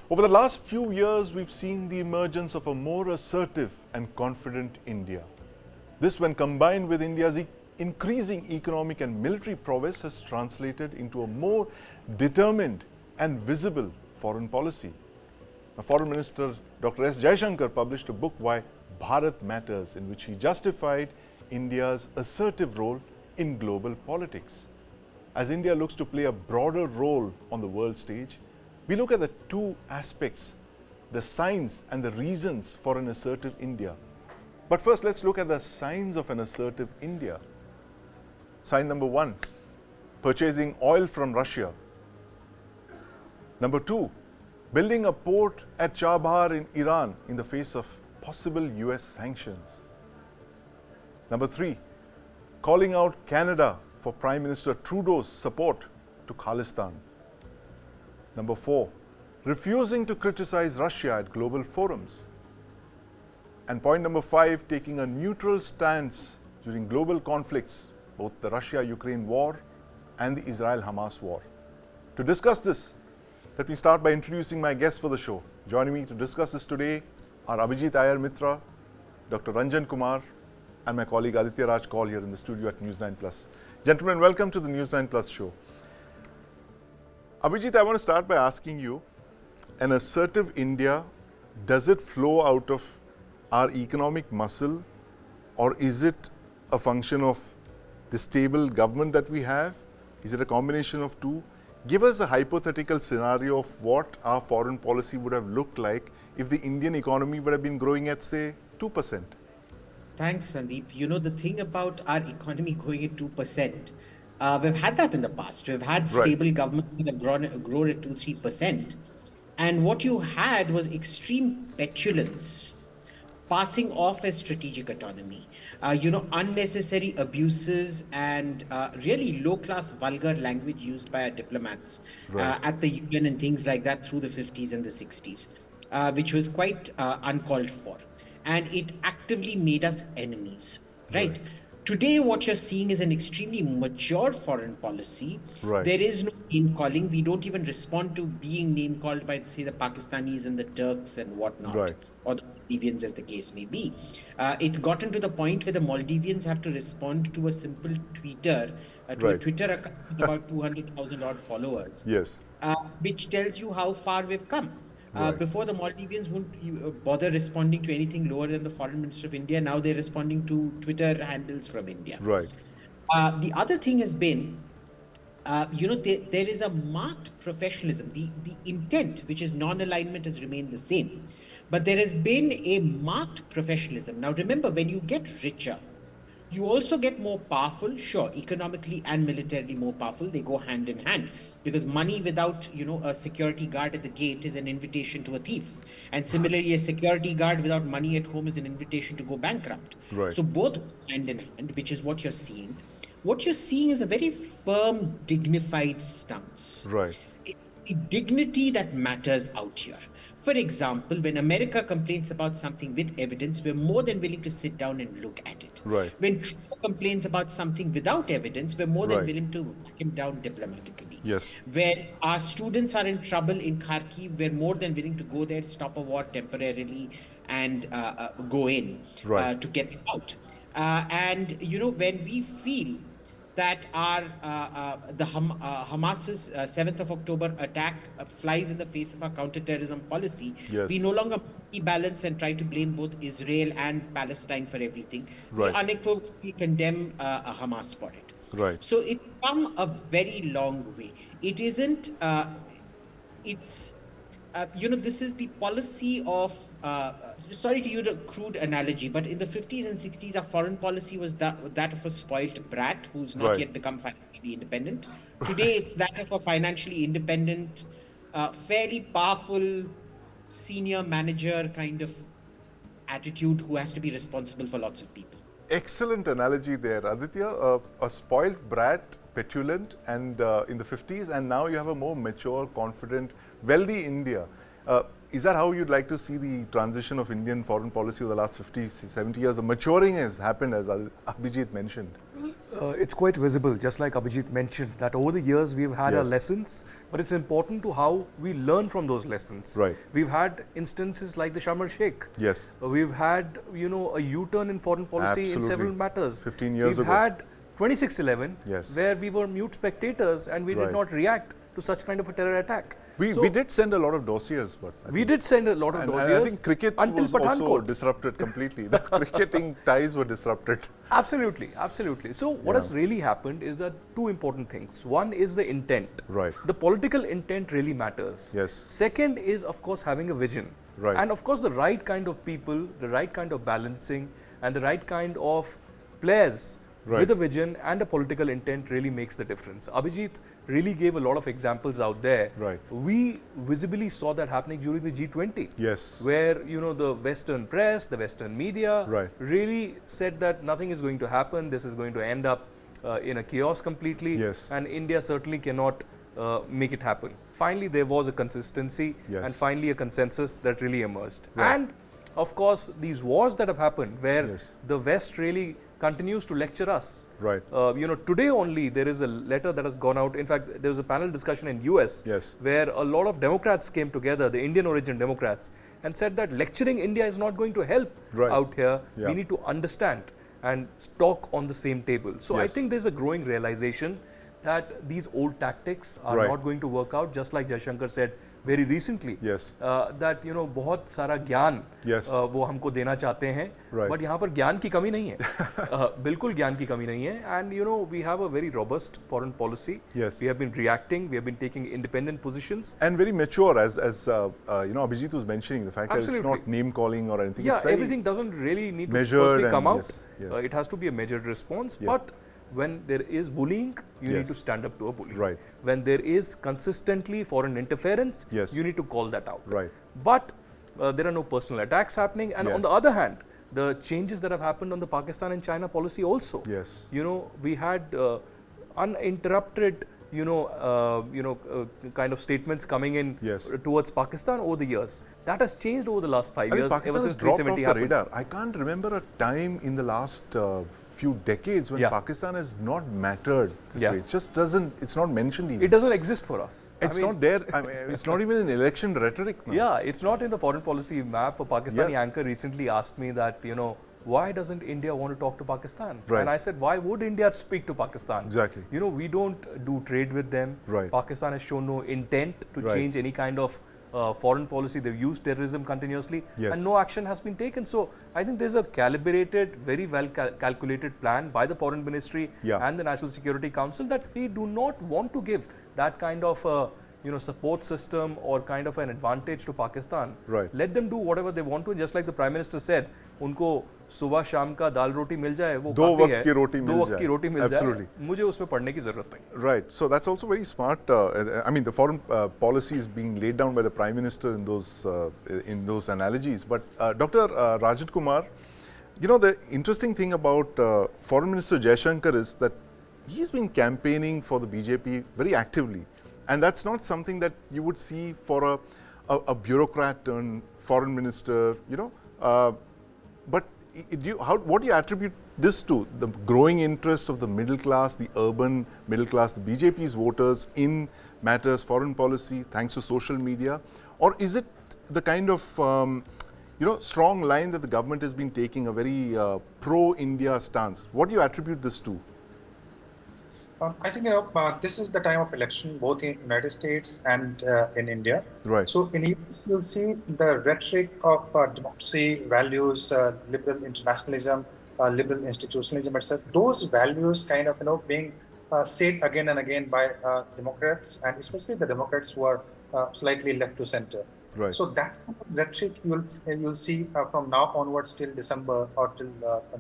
Over the last few years, we've seen the emergence of a more assertive and confident India. This, when combined with India's increasing economic and military prowess, has translated into a more determined and visible foreign policy. Now, Foreign Minister Dr. S. Jaishankar published a book, Why Bharat Matters, in which he justified India's assertive role in global politics. As India looks to play a broader role on the world stage, we look at the two aspects, the signs and the reasons for an assertive India. But first, let's look at the signs of an assertive India. Sign number 1, purchasing oil from Russia. Number 2, building a port at Chabahar in Iran in the face of possible US sanctions. Number 3, calling out Canada for Prime Minister Trudeau's support to Khalistan. Number 4, refusing to criticize Russia at global forums. And point number 5, taking a neutral stance during global conflicts, both the Russia-Ukraine war and the Israel-Hamas war. To discuss this, let me start by introducing my guests for the show. Joining me to discuss this today are Abhijit Iyer Mitra, Dr. Rajan Kumar, and my colleague Aditya Raj Kaul here in the studio at News9 Plus. Gentlemen, welcome to the News9 Plus Show. Abhijit, I want to start by asking you, an assertive India, does it flow out of our economic muscle, or is it a function of the stable government that we have? Is it a combination of two? Give us a hypothetical scenario of what our foreign policy would have looked like if the Indian economy would have been growing at, say, 2%. Thanks, Sandeep. You know, the thing about our economy going at 2%, we've had that in the past. We've had stable governments that have grown at 2-3%. And what you had was extreme petulance, passing off as strategic autonomy, unnecessary abuses and really low-class vulgar language used by our diplomats at the UN and things like that through the 50s and the 60s, which was quite uncalled for. And it actively made us enemies, right? Today, what you're seeing is an extremely mature foreign policy. There is no name calling. We don't even respond to being name called by, say, the Pakistanis and the Turks and whatnot, or the Maldivians, as the case may be. It's gotten to the point where the Maldivians have to respond to a simple tweeter, to a Twitter account with about 200,000 odd followers, which tells you how far we've come. Before, the Maldivians wouldn't bother responding to anything lower than the Foreign Minister of India. Now they're responding to Twitter handles from India. The other thing has been, there is a marked professionalism. The intent, which is non-alignment, has remained the same. But there has been a marked professionalism. Now remember, when you get richer, you also get more powerful, sure, economically and militarily more powerful. They go hand in hand, because money without, a security guard at the gate is an invitation to a thief. And similarly, a security guard without money at home is an invitation to go bankrupt. So both hand in hand, which is what you're seeing. What you're seeing is a very firm, dignified stance. A dignity that matters out here. For example, when America complains about something with evidence, we're more than willing to sit down and look at it. When Trump complains about something without evidence, we're more than willing to back him down diplomatically. Where our students are in trouble in Kharkiv, we're more than willing to go there, stop a war temporarily, and go in to get them out. And when we feel that the Hamas's 7th of October attack flies in the face of our counterterrorism policy, we no longer balance and try to blame both Israel and Palestine for everything. We unequivocally condemn Hamas for it. So it's come a very long way. It isn't, this is the policy of, sorry to use a crude analogy, but in the 50s and 60s, our foreign policy was that of a spoiled brat who's not yet become financially independent. Today, it's that of a financially independent, fairly powerful senior manager kind of attitude who has to be responsible for lots of people. Excellent analogy there, Aditya. A spoiled brat, petulant, and in the 50s, and now you have a more mature, confident, wealthy India. Is that how you'd like to see the transition of Indian foreign policy over the last 50, 70 years? The maturing has happened, as Abhijit mentioned. It's quite visible, just like Abhijit mentioned, that over the years we've had our Yes. lessons, but it's important to how we learn from those lessons. Right. We've had instances like the Sharm el-Sheikh. Yes. We've had, a U-turn in foreign policy in Absolutely. several matters. 15 years We've ago. had 26/11, Yes. where we were mute spectators and we Right. did not react to such kind of a terror attack. We did send a lot of dossiers, but We did send a lot of and dossiers. I think cricket until was also Pathankot. disrupted completely. The cricketing ties were disrupted. Absolutely, absolutely. So what Yeah. has really happened is that two important things. One is the intent. Right. The political intent really matters. Yes. Second is, of course, having a vision. Right. And of course, the right kind of people, the right kind of balancing, and the right kind of players Right. with a vision and a political intent really makes the difference. Abhijit really gave a lot of examples out there. Right. We visibly saw that happening during the G20. Yes. Where, the Western press, the Western media Right. really said that nothing is going to happen, this is going to end up in a chaos completely. Yes. And India certainly cannot make it happen. Finally, there was a consistency Yes. and finally a consensus that really emerged. Right. And of course, these wars that have happened where Yes. the West really continues to lecture us. Right. Today only there is a letter that has gone out. In fact, there was a panel discussion in US Yes. where a lot of Democrats came together, the Indian origin Democrats, and said that lecturing India is not going to help Right. out here. Yeah. We need to understand and talk on the same table. So I Yes. think there's a growing realization that these old tactics are Right. not going to work out, just like Jaishankar said very recently. Yes. That बहुत सारा ज्ञान Yes. वो हमको देना चाहते हैं, Right. but यहाँ पर ज्ञान की कमी नहीं है. बिल्कुल ज्ञान की कमी नहीं है. And we have a very robust foreign policy. Yes. We have been reacting. We have been taking independent positions. And very mature, as Abhijit was mentioning, the fact that it's Absolutely. not name calling or anything. Yeah, it's very everything doesn't really need to measured firstly and come out. yes, yes. It has to be a measured response. Yeah. But when there is bullying, you Yes. need to stand up to a bully. Right. When there is consistently foreign interference, Yes. you need to call that out. Right. But there are no personal attacks happening. And on the Yes. other hand, the changes that have happened on the Pakistan and China policy also. Yes. We had uninterrupted, kind of statements coming in Yes. towards Pakistan over the years. That has changed over the last 5 I think years, Pakistan ever has since dropped off 370 the happened. radar. I can't remember a time in the last few decades when Yeah. Pakistan has not mattered this Yeah. way. It just doesn't, it's not mentioned even. It doesn't exist for us. It's not there. I mean, it's not even in election rhetoric now. Yeah, it's not in the foreign policy map. A Pakistani Yeah. anchor recently asked me that, why doesn't India want to talk to Pakistan? Right. And I said, why would India speak to Pakistan? Exactly. We don't do trade with them. Right. Pakistan has shown no intent to Right. change any kind of foreign policy. They've used terrorism continuously Yes. and no action has been taken. So I think there's a calibrated, very well calculated plan by the Foreign Ministry Yeah. and the National Security Council that we do not want to give that kind of support system or kind of an advantage to Pakistan. Right. Let them do whatever they want to. Just like the Prime Minister said, उनको सुबह शाम का दाल रोटी मिल जाए वो दो काफी वक्त है. की रोटी मिल दो वक्त जाए. की रोटी मिल Absolutely. जाए. मुझे उसमें पढ़ने की जरूरत नहीं. Right. So that's also very smart. I mean, the foreign policy is being laid down by the Prime Minister in those analogies. But Dr. Rajan Kumar, the interesting thing about Foreign Minister Jaishankar is that he's been campaigning for the BJP very actively. And that's not something that you would see for a bureaucrat turned foreign minister, but what do you attribute this to? The growing interest of the middle class, the urban middle class, the BJP's voters in matters foreign policy thanks to social media? Or is it the kind of strong line that the government has been taking, a very pro-India stance? What do you attribute this to? I think this is the time of election, both in United States and in India. Right. So in US, you'll see the rhetoric of democracy, values, liberal internationalism, liberal institutionalism, etc. Those values kind of being said again and again by Democrats, and especially the Democrats who are slightly left to center. Right. So that kind of rhetoric you'll see from now onwards till December or till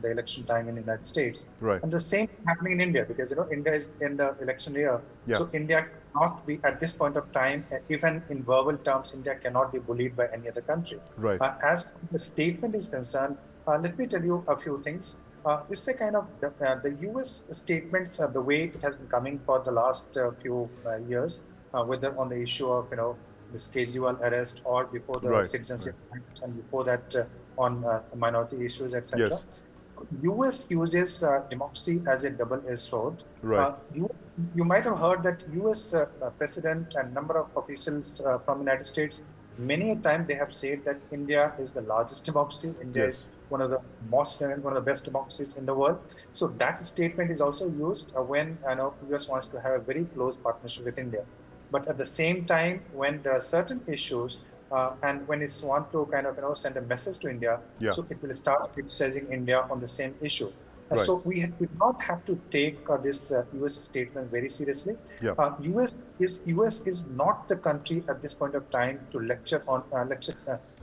the election time in the United States. Right. And the same happening in India, because India is in the election year. Yeah. So India cannot be at this point of time, even in verbal terms, India cannot be bullied by any other country. Right. As the statement is concerned, let me tell you a few things. This is a kind of the US statements, the way it has been coming for the last few years, whether on the issue of this Kejriwal arrest, or before the Right, Citizenship Act, and before that on minority issues, etc. Yes. US uses democracy as a double-edged sword. Right. You might have heard that US president and number of officials from the United States, many a time they have said that India is the largest democracy. India Yes. is one of the best democracies in the world. So that statement is also used when US wants to have a very close partnership with India. But at the same time, when there are certain issues and when it's want to kind of send a message to India, Yeah. so it will start criticizing India on the same issue. Right. So we do not have to take this US statement very seriously. Yeah. US is not the country at this point of time to lecture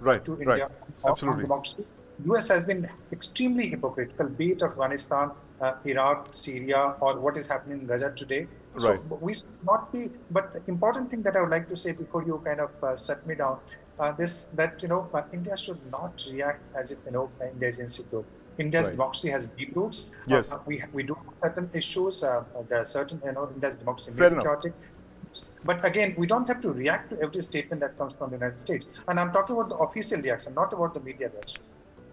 Right, to right. India on Absolutely. democracy. US has been extremely hypocritical, be it Afghanistan, Iraq, Syria, or what is happening in Gaza today. So Right. we should not be. But the important thing that I would like to say before you kind of shut me down, India should not react as if India is insecure. India's Right. democracy has deep roots. Yes. We do have certain issues. There are certain India's democracy may Fair be enough. chaotic. But again, we don't have to react to every statement that comes from the United States. And I'm talking about the official reaction, not about the media reaction.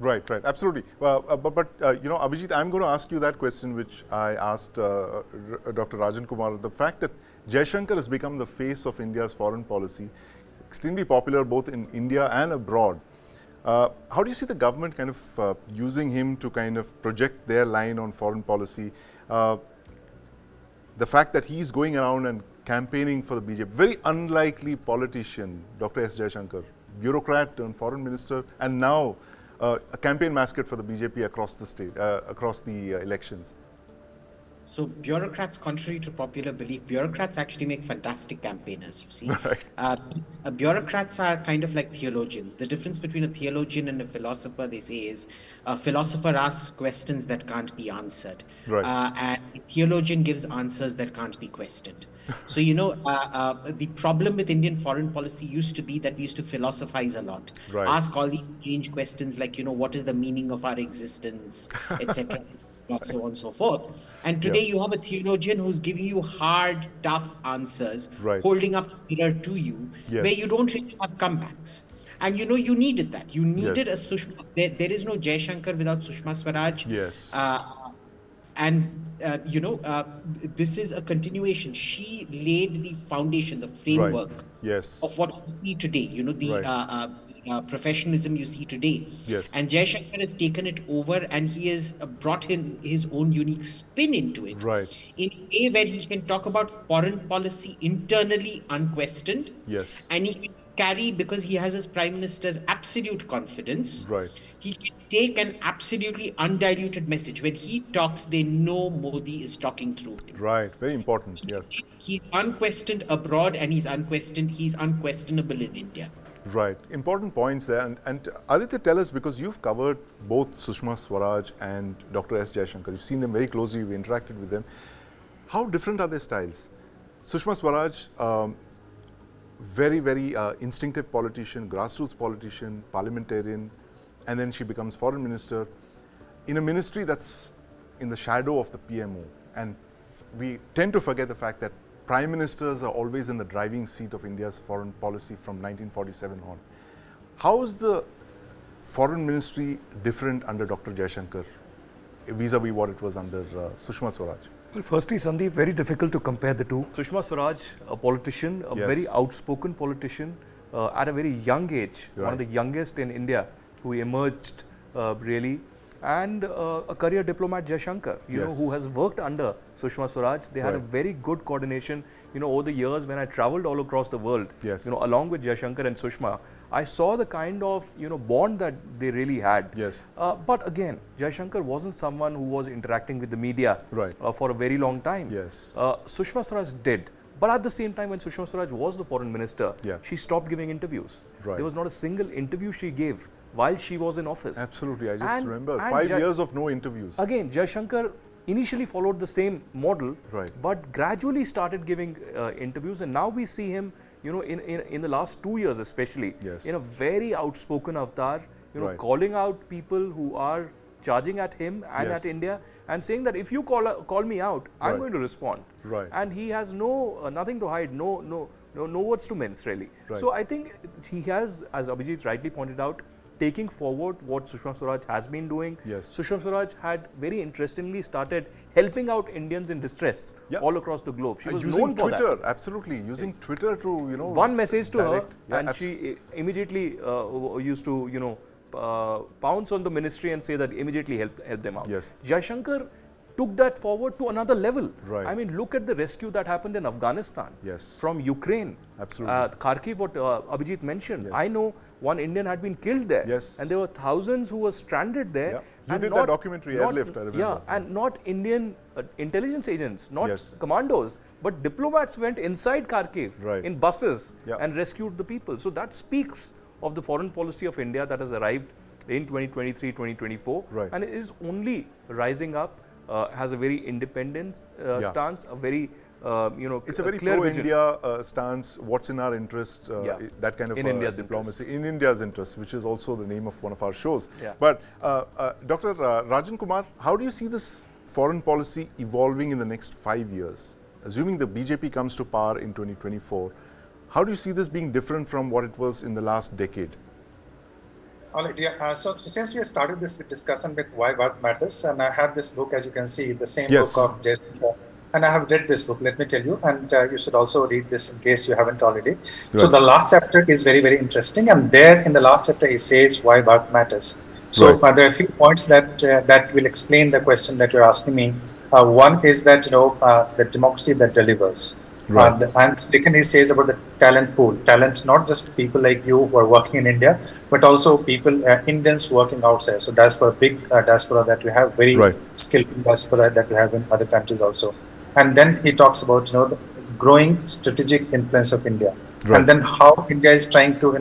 Right, absolutely. Abhijit, I'm going to ask you that question which I asked Dr. Rajan Kumar. The fact that Jaishankar has become the face of India's foreign policy, extremely popular both in India and abroad. How do you see the government kind of using him to kind of project their line on foreign policy? The fact that he's going around and campaigning for the BJP, very unlikely politician, Dr. S. Jaishankar, bureaucrat turned foreign minister, and now a campaign mascot for the BJP across the state, across the elections. So bureaucrats, contrary to popular belief, bureaucrats actually make fantastic campaigners, you see. Right. Bureaucrats are kind of like theologians. The difference between a theologian and a philosopher, they say, is a philosopher asks questions that can't be answered. Right. And a theologian gives answers that can't be questioned. So, the problem with Indian foreign policy used to be that we used to philosophize a lot. Right. Ask all these strange questions like, what is the meaning of our existence, etc. So on and so forth. And today you have a theologian who's giving you hard, tough answers, Right. holding up a mirror to you, Yes. where you don't really have comebacks. And you needed that. You needed Yes. a Sushma. There is no Jaishankar without Sushma Swaraj. Yes. This is a continuation. She laid the foundation, the framework Yes. of what we see today. Professionalism you see today. Yes. And Jaishankar has taken it over, and he has brought in his own unique spin into it. Right. In a way where he can talk about foreign policy internally unquestioned. Yes. And he can carry, because he has his prime minister's absolute confidence. Right. He can take an absolutely undiluted message. When he talks, they know Modi is talking through him. Right. Very important. Yes. He's unquestioned abroad, and he's unquestionable in India. Right. Important points there. And Aditya, tell us, because you've covered both Sushma Swaraj and Dr. S. Jaishankar. You've seen them very closely, you've interacted with them. How different are their styles? Sushma Swaraj, very, very instinctive politician, grassroots politician, parliamentarian, and then she becomes foreign minister in a ministry that's in the shadow of the PMO. And we tend to forget the fact that prime ministers are always in the driving seat of India's foreign policy from 1947 on. How is the foreign ministry different under Dr. Jaishankar vis-a-vis what it was under Sushma Swaraj? Well, firstly, Sandeep, very difficult to compare the two. Sushma Swaraj, a politician, a Yes. very outspoken politician, at a very young age, one Right. of the youngest in India, who emerged really, and a career diplomat, Jaishankar, Yes. who has worked under Sushma Swaraj. They had a Right. very good coordination, over the years when I traveled all across the world, Yes. along with Jaishankar and Sushma. I saw the kind of, bond that they really had. Yes. But again, Jaishankar wasn't someone who was interacting with the media Right. for a very long time. Yes. Sushma Swaraj did. But at the same time, when Sushma Swaraj was the foreign minister, Yeah. she stopped giving interviews. Right. There was not a single interview she gave while she was in office. Absolutely. I just And- remember and 5 years of no interviews. Again, Jaishankar initially followed the same model, Right. but gradually started giving interviews, and now we see him, in the last 2 years especially, Yes. in a very outspoken avatar, Right. calling out people who are charging at him and Yes. at India, and saying that if you call me out, I'm Right. going to respond. Right. And he has nothing to hide, no no words to mince really. Right. So I think he has, as Abhijit rightly pointed out, taking forward what Sushma Swaraj has been doing. Yes. Sushma Swaraj had very interestingly started helping out Indians in distress all across the globe. She was using known for Twitter, that. absolutely, using Twitter to, One message to direct. her, and she immediately used to, pounce on the ministry and say that immediately help them out. Yes. Jaishankar took that forward to another level. Right. I mean, look at the rescue that happened in Afghanistan. Yes. From Ukraine. Absolutely. Kharkiv, what Abhijit mentioned. Yes. I know one Indian had been killed there. Yes. And there were thousands who were stranded there. Yeah. You and did that documentary, Airlift, I remember. Yeah, and not Indian intelligence agents, not Yes. commandos, but diplomats went inside Kharkiv Right. in buses Yeah. and rescued the people. So that speaks of the foreign policy of India that has arrived in 2023, 2024, Right. and is only rising up, has a very independent stance, a very, It's a very clear vision. pro-India stance, what's in our interest, that kind of In India's diplomacy. In India's interest, which is also the name of one of our shows. Yeah. But Dr. Rajan Kumar, how do you see this foreign policy evolving in the next 5 years? Assuming the BJP comes to power in 2024, how do you see this being different from what it was in the last decade? All right, yeah. So since we have started this discussion with why work matters, and I have this book, as you can see, the same Yes. book of jaishankar, and I have read this book, let me tell you, and you should also read this in case you haven't already. So Right. the last chapter is very, very interesting, and there in the last chapter he says why work matters. So Right. there are a few points that will explain the question that you're asking me. One is that the democracy that delivers. Right. And second, he says about the talent pool. Talent, not just people like you who are working in India, but also people, Indians working outside. So diaspora, big diaspora that we have, very Right. skilled diaspora that we have in other countries also. And then he talks about the growing strategic influence of India, Right. and then how India is trying to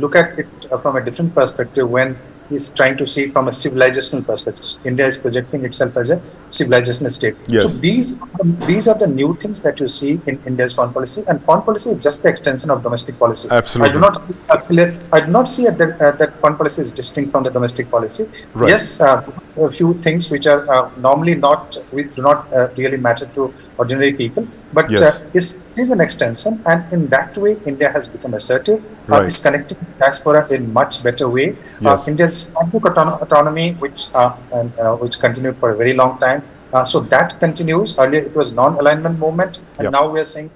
look at it from a different perspective when he's trying to see it from a civilizational perspective. India is projecting itself as a civilizational state. Yes. So these are the new things that you see in India's foreign policy, and foreign policy is just the extension of domestic policy. Absolutely. I do not see that foreign policy is distinct from the domestic policy. Right. Yes, a few things which are normally do not really matter to ordinary people, but Yes. it is an extension, and in that way, India has become assertive. Right. It's connecting diaspora in much better way. Yes. India's autonomy, which continued for a very long time. So that continues. Earlier it was non-alignment movement, and Yep. now we are saying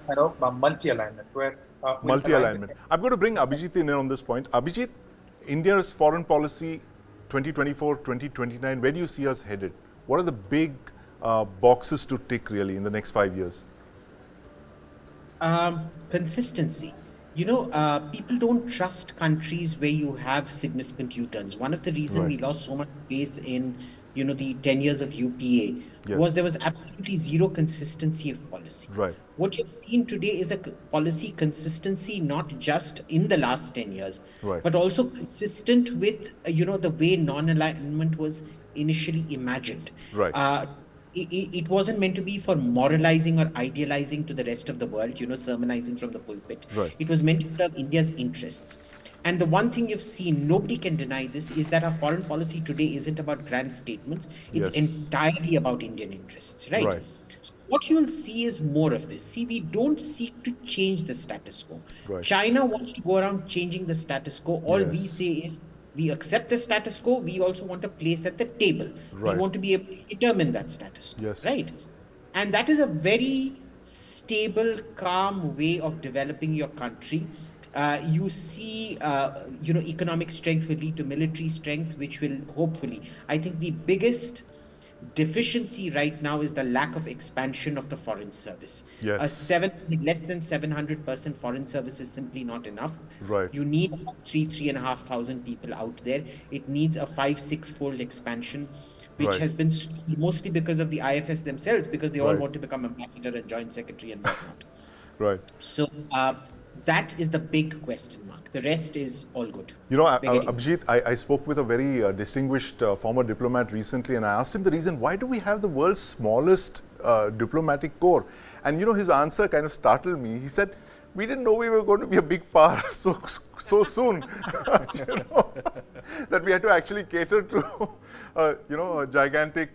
multi-alignment, where we'll Multi-alignment. I'm going to bring Abhijit in on this point. Abhijit, India's foreign policy 2024, 2029, where do you see us headed? What are the big boxes to tick really in the next 5 years? Consistency. People don't trust countries where you have significant U-turns. One of the reasons we lost so much space in, the 10 years of UPA was there was absolutely zero consistency of policy. Right. What you've seen today is a policy consistency, not just in the last 10 years, Right. but also consistent with, the way non-alignment was initially imagined. Right. It wasn't meant to be for moralizing or idealizing to the rest of the world, sermonizing from the pulpit. Right. It was meant to serve India's interests. And the one thing you've seen, nobody can deny this, is that our foreign policy today isn't about grand statements. It's Yes. entirely about Indian interests, right? Right. So what you'll see is more of this. See, we don't seek to change the status quo. Right. China wants to go around changing the status quo. All we Yes. say is, we accept the status quo. We also want a place at the table. Right. We want to be able to determine that status quo, Yes. right? And that is a very stable, calm way of developing your country. You see, economic strength will lead to military strength, which will hopefully, I think the biggest deficiency right now is the lack of expansion of the foreign service. Yes. Less than 700% foreign service is simply not enough. Right. You need 3,500 people out there. It needs a 5-6-fold expansion, which Right. has been mostly because of the IFS themselves, because they all Right. want to become ambassador and joint secretary and whatnot. Right. So that is the big question mark. The rest is all good. We're getting- Abhijit, I spoke with a very distinguished former diplomat recently, and I asked him the reason, why do we have the world's smallest diplomatic corps? And his answer kind of startled me. He said, we didn't know we were going to be a big power so soon, that we had to actually cater to, a gigantic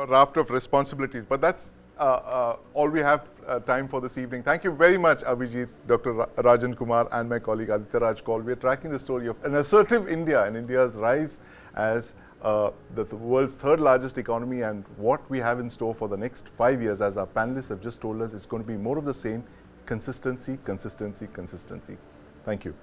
raft of responsibilities. But that's all we have time for this evening. Thank you very much, Abhijit, Dr. Rajan Kumar, and my colleague Aditya Raj Kaul. We are tracking the story of an assertive India and India's rise as the world's third largest economy, and what we have in store for the next 5 years, as our panelists have just told us, is going to be more of the same: consistency, consistency, consistency. Thank you.